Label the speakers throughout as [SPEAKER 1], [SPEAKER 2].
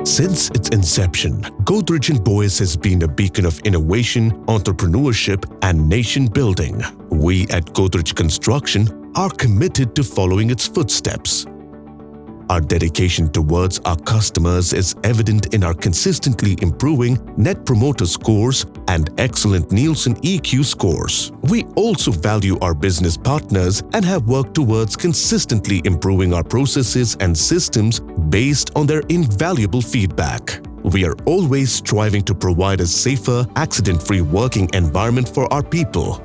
[SPEAKER 1] Since its inception, Godrej Boyce has been a beacon of innovation, entrepreneurship, and nation building. We at Godrej Construction are committed to following its footsteps. Our dedication towards our customers is evident in our consistently improving Net Promoter Scores and excellent Nielsen EQ scores. We also value our business partners and have worked towards consistently improving our processes and systems based on their invaluable feedback. We are always striving to provide a safer, accident-free working environment for our people.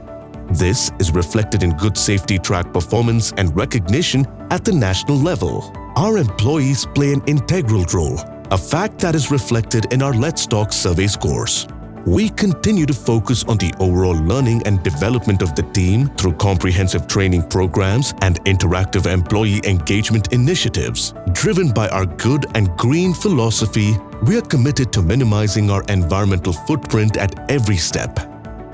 [SPEAKER 1] This is reflected in good safety track performance and recognition at the national level. Our employees play an integral role, a fact that is reflected in our Let's Talk survey scores. We continue to focus on the overall learning and development of the team through comprehensive training programs and interactive employee engagement initiatives. Driven by our good and green philosophy, we are committed to minimizing our environmental footprint at every step.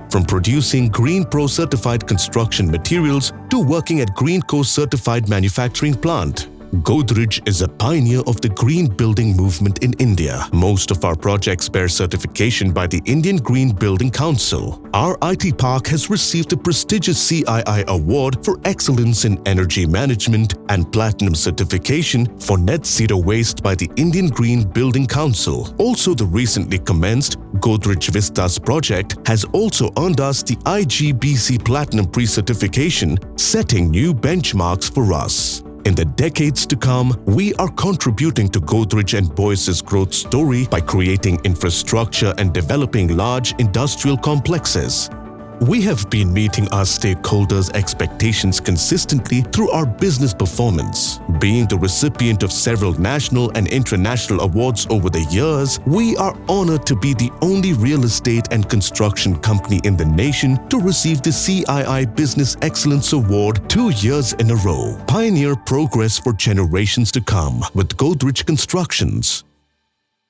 [SPEAKER 1] From producing Green Pro certified construction materials to working at Green Co certified manufacturing plant, Godrej is a pioneer of the green building movement in India. Most of our projects bear certification by the Indian Green Building Council. Our IT park has received the prestigious CII Award for Excellence in Energy Management and Platinum certification for Net Zero Waste by the Indian Green Building Council. Also, the recently commenced Godrej Vistas project has also earned us the IGBC Platinum pre-certification, setting new benchmarks for us. In the decades to come, we are contributing to Godrej Boyce's growth story by creating infrastructure and developing large industrial complexes. We have been meeting our stakeholders' expectations consistently through our business performance. Being the recipient of several national and international awards over the years, we are honored to be the only real estate and construction company in the nation to receive the CII Business Excellence Award 2 years in a row. Pioneer progress for generations to come with Godrej Constructions.